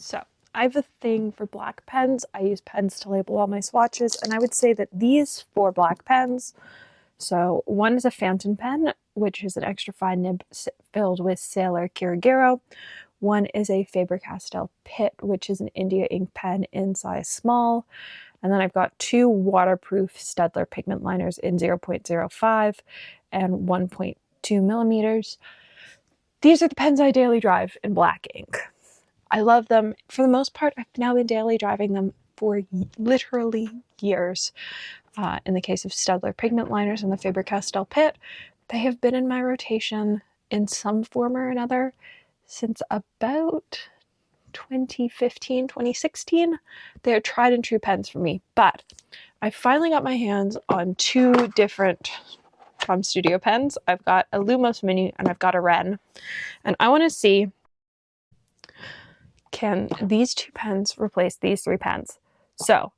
So I have a thing for black pens. I use pens to label all my swatches, and I would say that these 4 black pens, so one is a fountain pen, which is an extra fine nib filled with Sailor Kirigiro. One is a Faber-Castell Pitt, which is an India ink pen in size small. And then I've got 2 waterproof Staedtler pigment liners in 0.05 and 1.2 millimeters. These are the pens I daily drive in black ink. I love them. For the most part, I've now been daily driving them for literally years. In the case of Staedtler pigment liners and the Faber-Castell Pitt, they have been in my rotation in some form or another since about 2015, 2016. They're tried and true pens for me, but I finally got my hands on 2 different Tom Studio pens. I've got a Lumos Mini and I've got a Wren, and I want to see, can these 2 pens replace these 3 pens? So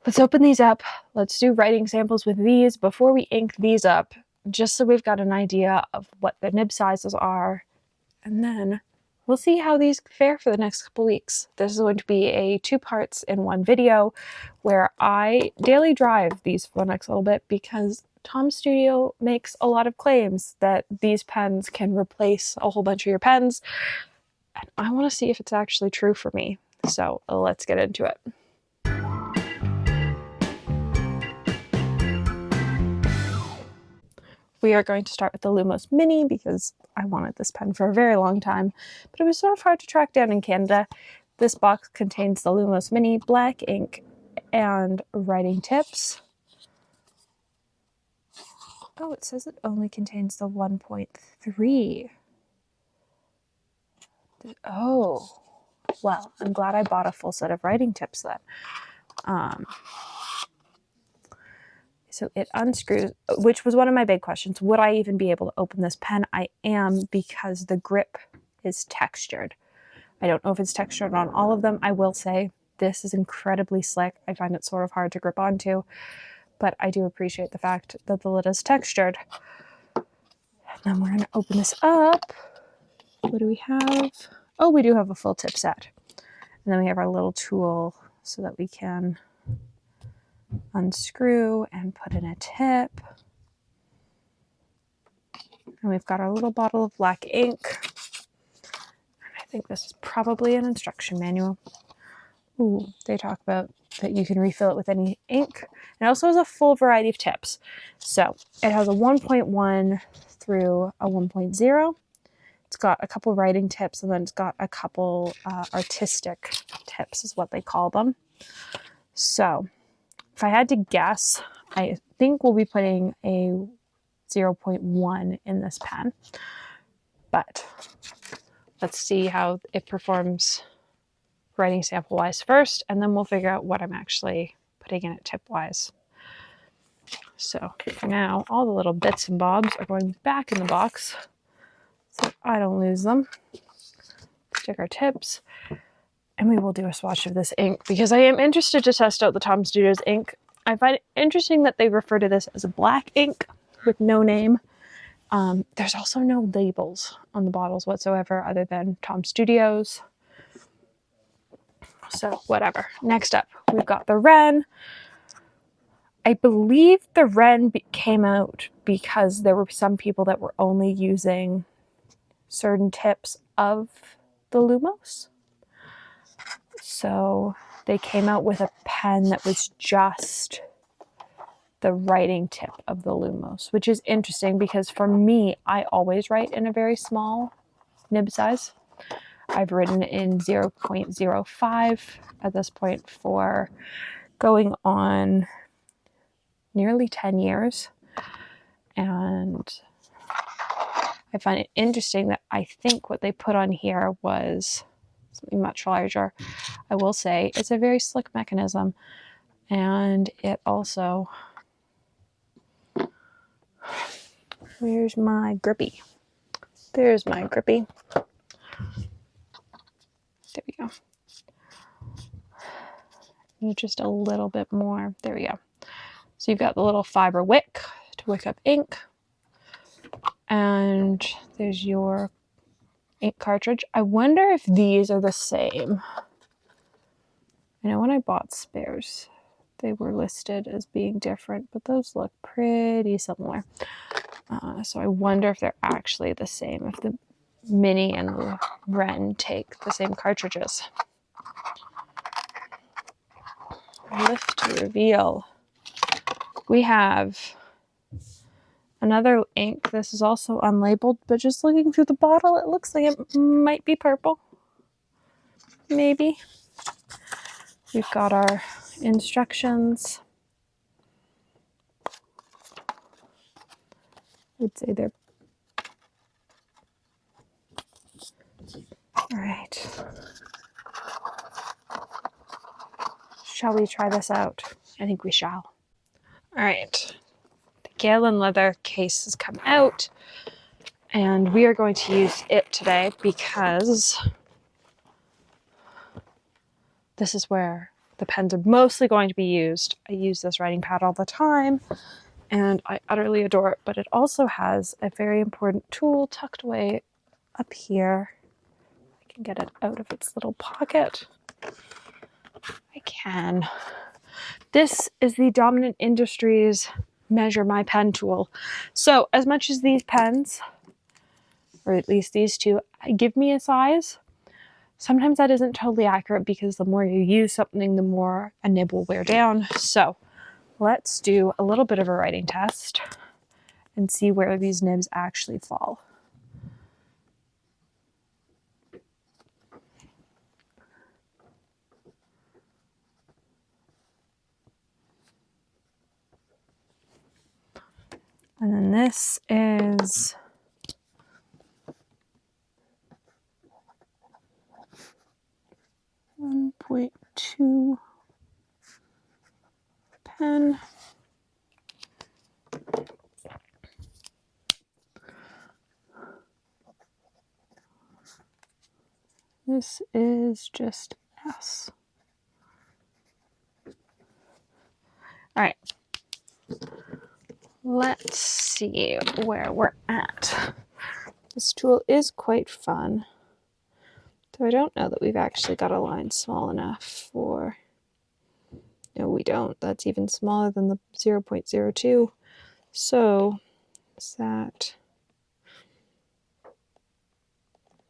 let's open these up. Let's do writing samples with these before we ink these up, just so we've got an idea of what the nib sizes are, and then we'll see how these fare for the next couple weeks. This is going to be a 2 parts in 1 video where I daily drive these for the next little bit, because Tom Studio makes a lot of claims that these pens can replace a whole bunch of your pens, and I want to see if it's actually true for me. So let's get into it. We are going to start with the Lumos Mini because I wanted this pen for a very long time, but it was sort of hard to track down in Canada. This box contains the Lumos Mini, black ink, and writing tips. Oh, it says it only contains the 1.3. Oh, well, I'm glad I bought a full set of writing tips then. So it unscrews, which was one of my big questions. Would I even be able to open this pen? I am, because the grip is textured. I don't know if it's textured on all of them. I will say this is incredibly slick. I find it sort of hard to grip onto, but I do appreciate the fact that the lid is textured. And then we're going to open this up. What do we have? Oh, we do have a full tip set. And then we have our little tool so that we can unscrew and put in a tip. And we've got our little bottle of black ink. I think this is probably an instruction manual. Ooh, they talk about that you can refill it with any ink. It also has a full variety of tips. So it has a 1.1 through a 1.0. It's got a couple writing tips, and then it's got a couple artistic tips is what they call them. So if I had to guess, I think we'll be putting a 0.1 in this pen, but let's see how it performs writing sample wise first, and then we'll figure out what I'm actually putting in it tip wise. So for now, all the little bits and bobs are going back in the box so I don't lose them. Stick our tips, and we will do a swatch of this ink because I am interested to test out the Tom Studios ink. I find it interesting that they refer to this as a black ink with no name. There's also no labels on the bottles whatsoever other than Tom Studios. So whatever. Next up, we've got the Wren. I believe the Wren came out because there were some people that were only using certain tips of the Lumos. So they came out with a pen that was just the writing tip of the Lumos, which is interesting because for me, I always write in a very small nib size. I've written in 0.05 at this point for going on nearly 10 years. And I find it interesting that I think what they put on here was something much larger. I will say it's a very slick mechanism, and it also, where's my grippy? There's my grippy. There we go. Need just a little bit more. There we go. So you've got the little fiber wick to wick up ink, and there's your ink cartridge. I wonder if these are the same. I know when I bought spares, they were listed as being different, but those look pretty similar. So I wonder if they're actually the same, if the Mini and the Wren take the same cartridges. Lift to reveal. We have another ink. This is also unlabeled, but just looking through the bottle, it looks like it might be purple. Maybe. We've got our instructions. I'd say they're all right. Shall we try this out? I think we shall. All right. The Galen leather case has come out, and we are going to use it today because this is where the pens are mostly going to be used. I use this writing pad all the time, and I utterly adore it, but it also has a very important tool tucked away up here. I can get it out of its little pocket. I can. This is the Dominant Industries Measure My Pen tool. So as much as these pens, or at least these two, give me a size, sometimes that isn't totally accurate because the more you use something, the more a nib will wear down. So let's do a little bit of a writing test and see where these nibs actually fall. And then this is 1.2 pen. This is just S. All right. Let's see where we're at. This tool is quite fun. So I don't know that we've actually got a line small enough for... No, we don't. That's even smaller than the 0.02. So is that...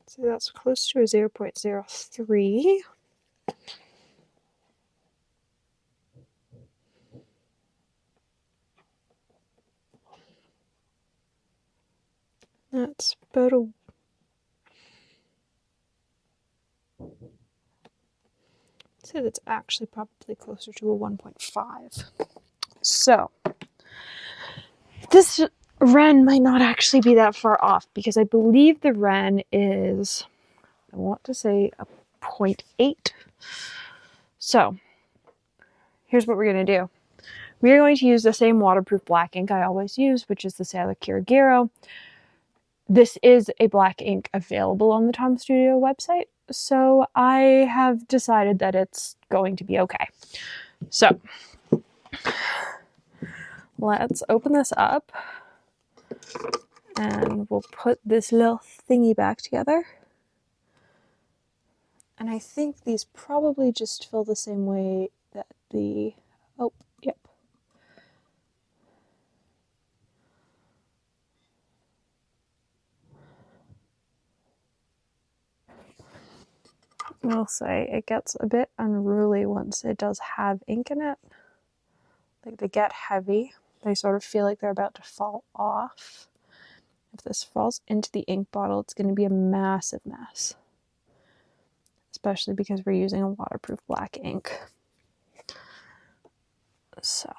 So that's close to a 0.03. That's about a... I'd say that's actually probably closer to a 1.5. So this Wren might not actually be that far off because I believe the Wren is, I want to say, a 0.8. So here's what we're going to do. We are going to use the same waterproof black ink I always use, which is the Sailor Kirigiro. This is a black ink available on the Tom Studio website, so I have decided that it's going to be okay. So let's open this up and we'll put this little thingy back together. And I think these probably just fill the same way that the... Oh, yep. I will say it gets a bit unruly once it does have ink in it. Like they get heavy. They sort of feel like they're about to fall off. If this falls into the ink bottle, it's going to be a massive mess. Especially because we're using a waterproof black ink. So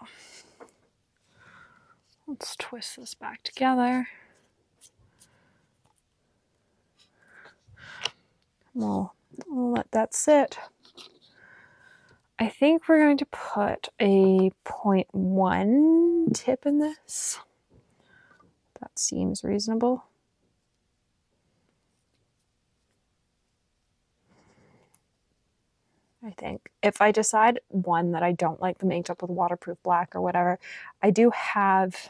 let's twist this back together. We'll let that sit. I think we're going to put a 0.1 tip in this. That seems reasonable. I think if I decide one that I don't like them inked up with waterproof black or whatever, I do have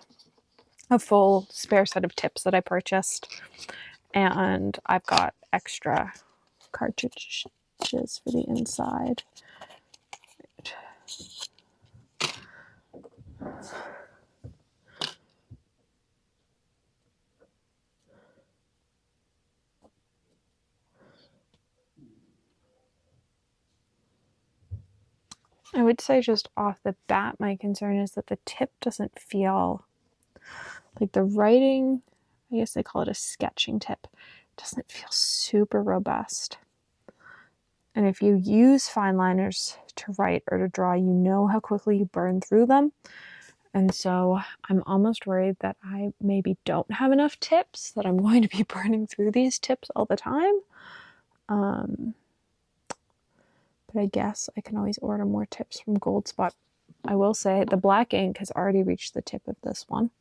a full spare set of tips that I purchased, and I've got extra cartridges for the inside. I would say just off the bat, my concern is that the tip doesn't feel like the writing, I guess they call it a sketching tip, doesn't feel super robust. And if you use fine liners to write or to draw, you know how quickly you burn through them. And so I'm almost worried that I maybe don't have enough tips, that I'm going to be burning through these tips all the time. But I guess I can always order more tips from Gold Spot. I will say the black ink has already reached the tip of this one.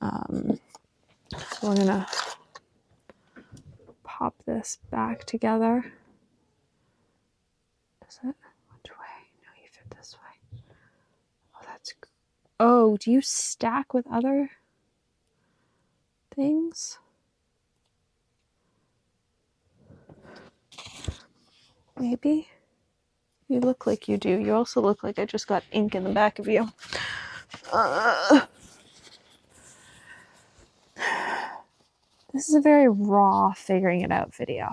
So we're gonna pop this back together. Is it? Which way? No, you fit this way. Oh, that's... Oh, do you stack with other things? Maybe? You look like you do. You also look like I just got ink in the back of you. This is a very raw figuring it out video.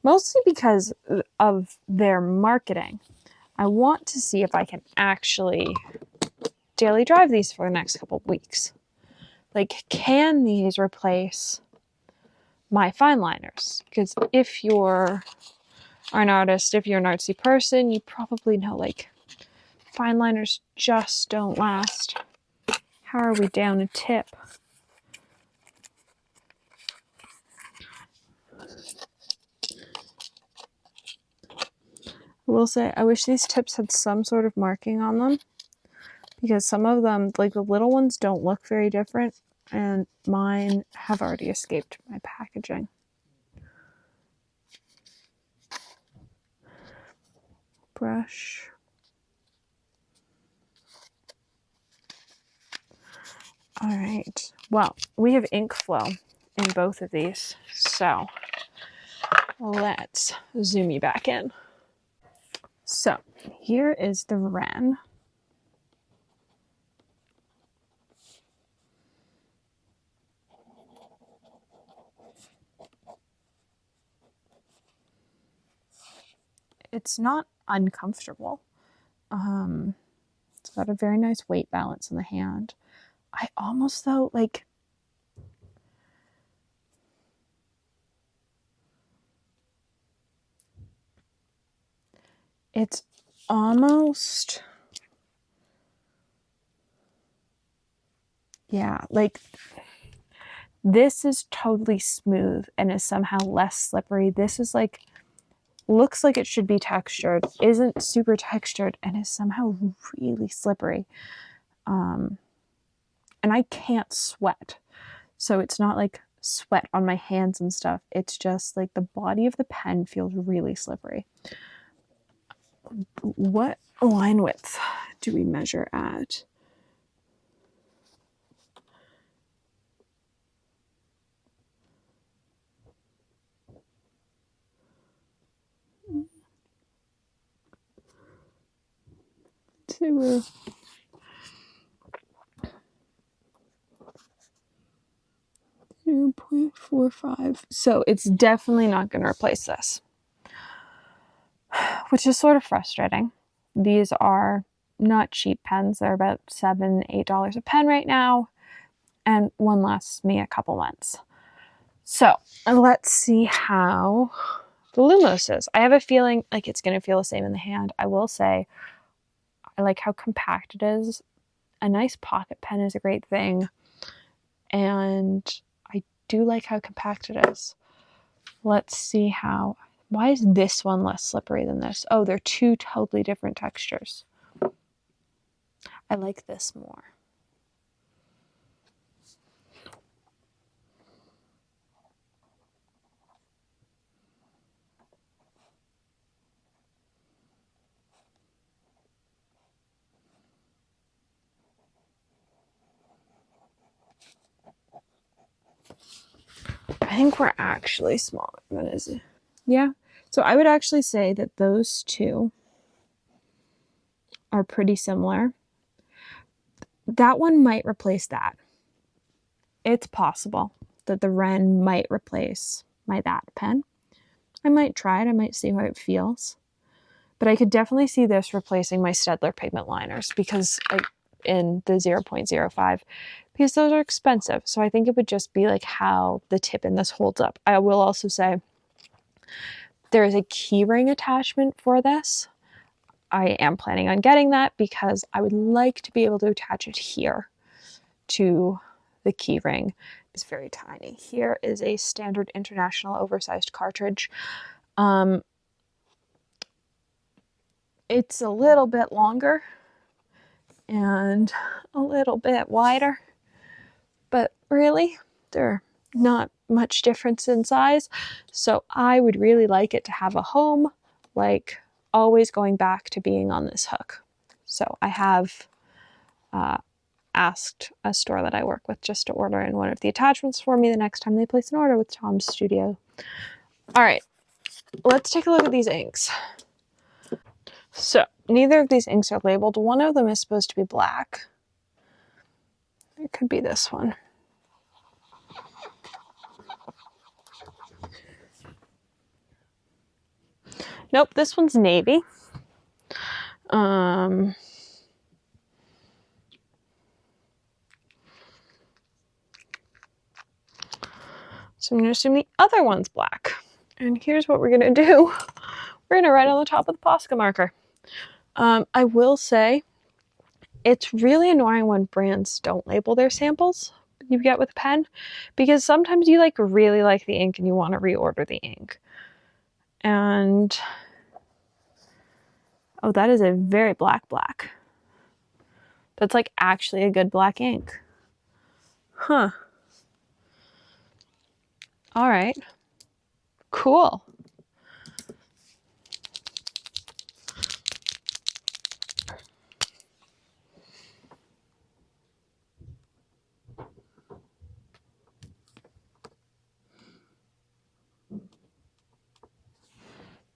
Mostly because of their marketing. I want to see if I can actually daily drive these for the next couple of weeks. Like, can these replace my fine liners? Because if you're an artist, if you're an artsy person, you probably know, like, fine liners just don't last. How are we down a tip? I will say, I wish these tips had some sort of marking on them, because some of them, like the little ones, don't look very different, and mine have already escaped my packaging. Brush. All right, well, we have ink flow in both of these, so let's zoom you back in. So here is the Wren. It's not uncomfortable. It's got a very nice weight balance in the hand. I almost, though, like, it's almost, yeah, like, this is totally smooth and is somehow less slippery. This is like, looks like it should be textured, isn't super textured, and is somehow really slippery. And I can't sweat. So it's not like sweat on my hands and stuff. It's just like the body of the pen feels really slippery. What line width do we measure at? To 0.45. So it's definitely not going to replace this, which is sort of frustrating. These are not cheap pens. They're about $7, $8 a pen right now, and one lasts me a couple months. So let's see how the Lumos is. I have a feeling like it's going to feel the same in the hand. I will say I like how compact it is. A nice pocket pen is a great thing, and I do like how compact it is. Let's see how... Why is this one less slippery than this? Oh, they're two totally different textures. I like this more. think we're actually smaller than is it? Yeah. So I would actually say that those two are pretty similar. That one might replace that. It's possible that the Wren might replace my that pen. I might try it. I might see how it feels. But I could definitely see this replacing my Staedtler pigment liners because like in the 0.05 because those are expensive. So I think it would just be like how the tip in this holds up. I will also say there is a keyring attachment for this. I am planning on getting that because I would like to be able to attach it here to the keyring. It's very tiny. Here is a standard international oversized cartridge. It's a little bit longer and a little bit wider, but really they're not much difference in size. So I would really like it to have a home, like always going back to being on this hook. So I have asked a store that I work with just to order in one of the attachments for me the next time they place an order with Tom's Studio. All right, let's take a look at these inks. So neither of these inks are labeled. One of them is supposed to be black. It could be this one. Nope, this one's navy. So I'm going to assume the other one's black. And here's what we're going to do. We're going to write on the top of the Posca marker. I will say it's really annoying when brands don't label their samples you get with a pen because sometimes you like really like the ink and you want to reorder the ink. And oh, that is a very black. That's like actually a good black ink. Huh. All right. Cool.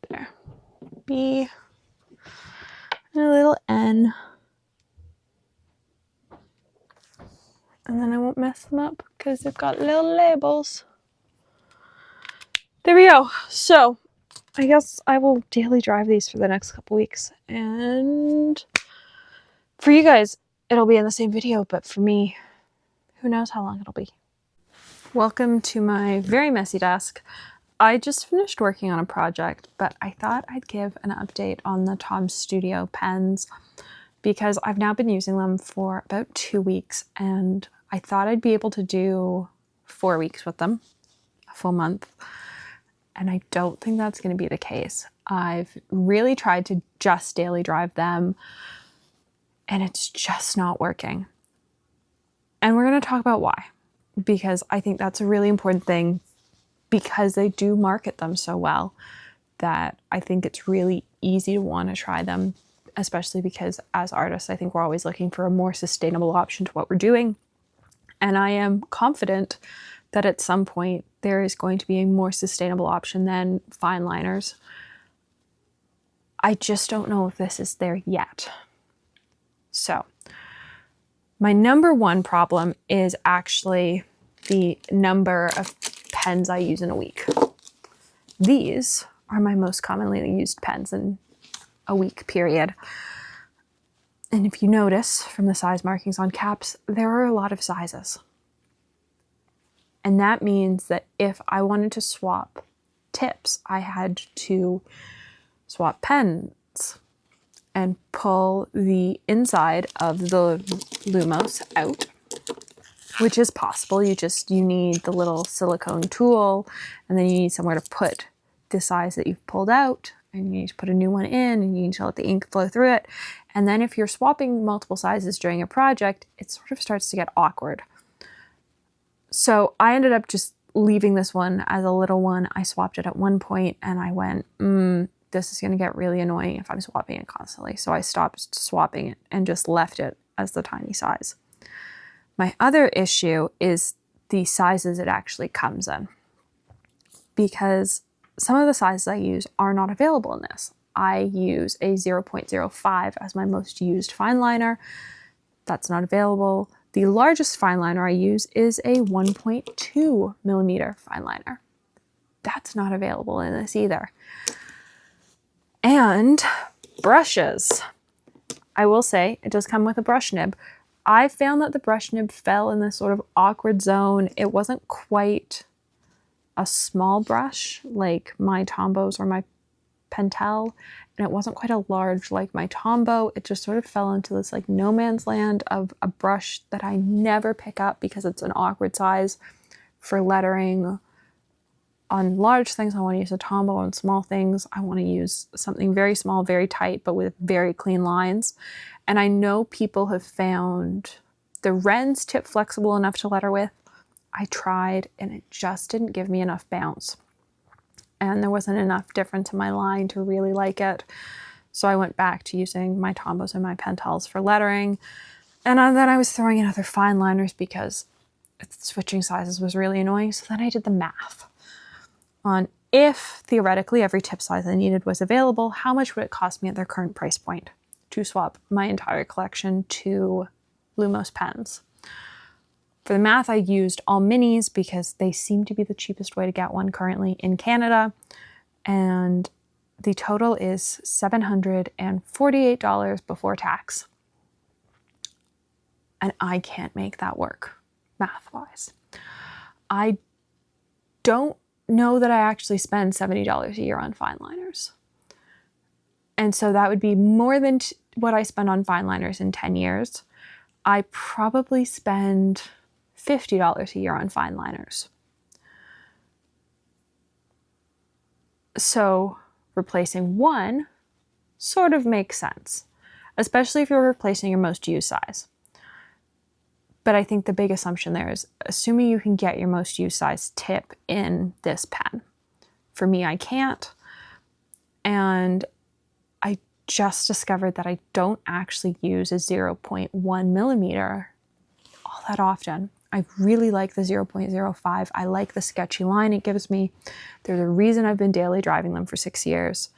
There. B and a little N. And then I won't mess them up because they've got little labels. There we go. So I guess I will daily drive these for the next couple weeks. And for you guys, it'll be in the same video, but for me, who knows how long it'll be. Welcome to my very messy desk. I just finished working on a project, but I thought I'd give an update on the Tom's Studio pens because I've now been using them for about 2 weeks and I thought I'd be able to do 4 weeks with them, a full month. And I don't think that's going to be the case. I've really tried to just daily drive them and it's just not working. And we're going to talk about why, because I think that's a really important thing because they do market them so well that I think it's really easy to want to try them, especially because as artists, I think we're always looking for a more sustainable option to what we're doing. And I am confident that at some point there is going to be a more sustainable option than fine liners. I just don't know if this is there yet. So my number one problem is actually the number of pens I use in a week. These are my most commonly used pens in a week period. And if you notice from the size markings on caps, there are a lot of sizes. And that means that if I wanted to swap tips, I had to swap pens and pull the inside of the Lumos out, which is possible. You need the little silicone tool and then you need somewhere to put the size that you've pulled out and you need to put a new one in and you need to let the ink flow through it. And then if you're swapping multiple sizes during a project, it sort of starts to get awkward. So I ended up just leaving this one as a little one. I swapped it at one point and I went, this is going to get really annoying if I'm swapping it constantly. So I stopped swapping it and just left it as the tiny size. My other issue is the sizes it actually comes in. because some of the sizes I use are not available in this. I use a 0.05 as my most used fine liner. That's not available. The largest fine liner I use is a 1.2 millimeter fine liner. That's not available in this either. And brushes. I will say it does come with a brush nib. I found that the brush nib fell in this sort of awkward zone. It wasn't quite a small brush like my Tombos or my Pentel, and it wasn't quite a large like my Tombow. It just sort of fell into this like no man's land of a brush that I never pick up because it's an awkward size for lettering. On large things, I want to use a Tombow. On small things, I want to use something very small, very tight, but with very clean lines. And I know people have found the Wren's tip flexible enough to letter with. I tried and it just didn't give me enough bounce. And there wasn't enough difference in my line to really like it. So I went back to using my Tombows and my Pentels for lettering. And then I was throwing in other fine liners because switching sizes was really annoying. So then I did the math on if theoretically every tip size I needed was available, how much would it cost me at their current price point to swap my entire collection to Lumos pens. For the math, I used all minis because they seem to be the cheapest way to get one currently in Canada. And the total is $748 before tax. And I can't make that work math-wise. I don't know that I actually spend $70 a year on fine liners. And so that would be more than what I spend on fine liners in 10 years. I probably spend $50 a year on fine liners. So replacing one sort of makes sense, especially if you're replacing your most used size. But I think the big assumption there is assuming you can get your most used size tip in this pen. For me, I can't. And I just discovered that I don't actually use a 0.1 millimeter all that often. I really like the 0.05. I like the sketchy line it gives me. There's a reason I've been daily driving them for 6 years.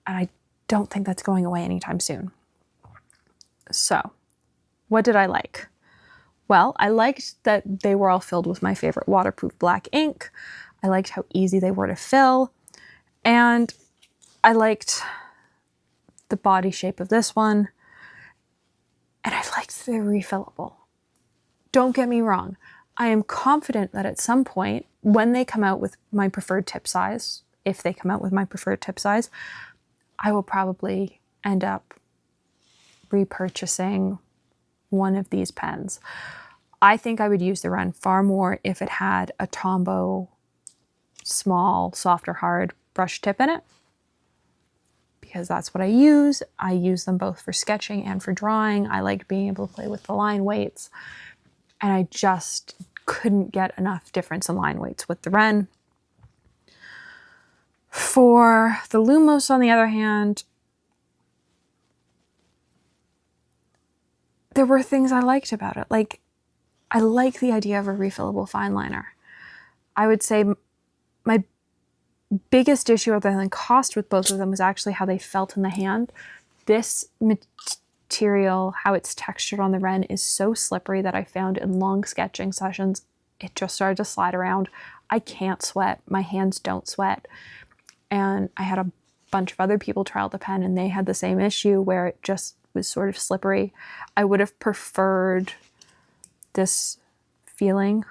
And I don't think that's going away anytime soon. So, what did I like? Well, I liked that they were all filled with my favorite waterproof black ink. I liked how easy they were to fill. And I liked the body shape of this one. And I liked they're refillable. Don't get me wrong. I am confident that at some point, when they come out with my preferred tip size, if they come out with my preferred tip size, I will probably end up repurchasing one of these pens. I think I would use the Wren far more if it had a Tombow small, soft or hard brush tip in it, because that's what I use. I use them both for sketching and for drawing. I like being able to play with the line weights, and I just couldn't get enough difference in line weights with the Wren. For the Lumos, on the other hand, there were things I liked about it. Like, I like the idea of a refillable fine liner. I would say my biggest issue other than cost with both of them was actually how they felt in the hand. This material, how it's textured on the Wren, is so slippery that I found in long sketching sessions, it just started to slide around. I can't sweat. My hands don't sweat. And I had a bunch of other people try out the pen and they had the same issue where it just was sort of slippery. I would have preferred this feeling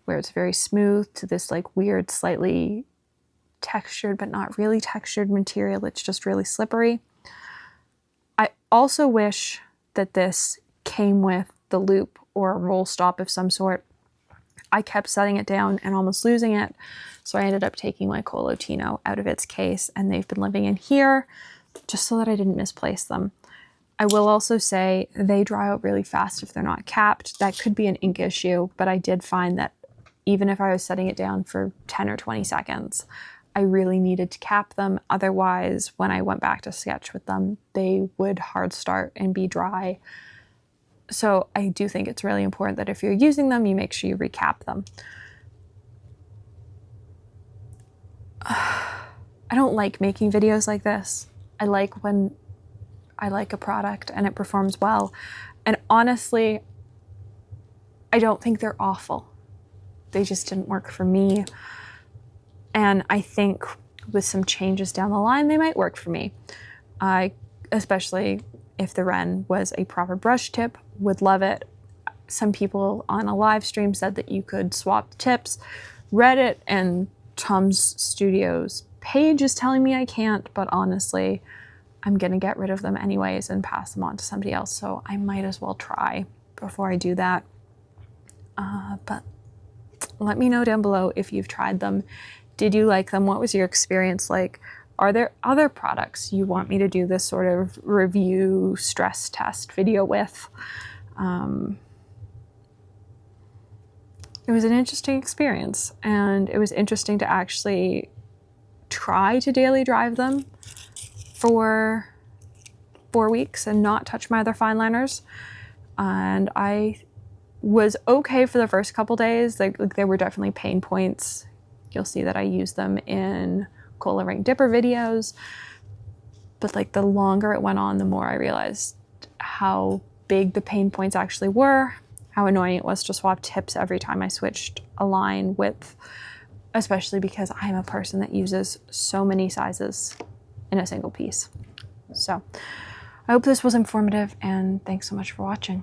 where it's very smooth to this like weird, slightly textured, but not really textured material. It's just really slippery. I also wish that this came with the loop or a roll stop of some sort. I kept setting it down and almost losing it. So I ended up taking my Colotino out of its case, and they've been living in here just so that I didn't misplace them. I will also say they dry out really fast if they're not capped. That could be an ink issue, but I did find that even if I was setting it down for 10 or 20 seconds, I really needed to cap them. Otherwise, when I went back to sketch with them, they would hard start and be dry. So I do think it's really important that if you're using them, you make sure you recap them. I don't like making videos like this. I like when I like a product and it performs well. And honestly, I don't think they're awful. They just didn't work for me. And I think with some changes down the line, they might work for me. Especially if the Wren was a proper brush tip, would love it. Some people on a live stream said that you could swap tips. Reddit and Tom's Studios page is telling me I can't, but honestly, I'm gonna get rid of them anyways and pass them on to somebody else, so I might as well try before I do that. But let me know down below if you've tried them. Did you like them? What was your experience like? Are there other products you want me to do this sort of review stress test video with? It was an interesting experience, and it was interesting to actually try to daily drive them for 4 weeks and not touch my other fine liners. And I was okay for the first couple days. Like there were definitely pain points. You'll see that I use them in cola ring dipper videos, but like the longer it went on, the more I realized how big the pain points actually were, how annoying it was to swap tips every time I switched a line width, especially because I'm a person that uses so many sizes in a single piece. So I hope this was informative, and thanks so much for watching.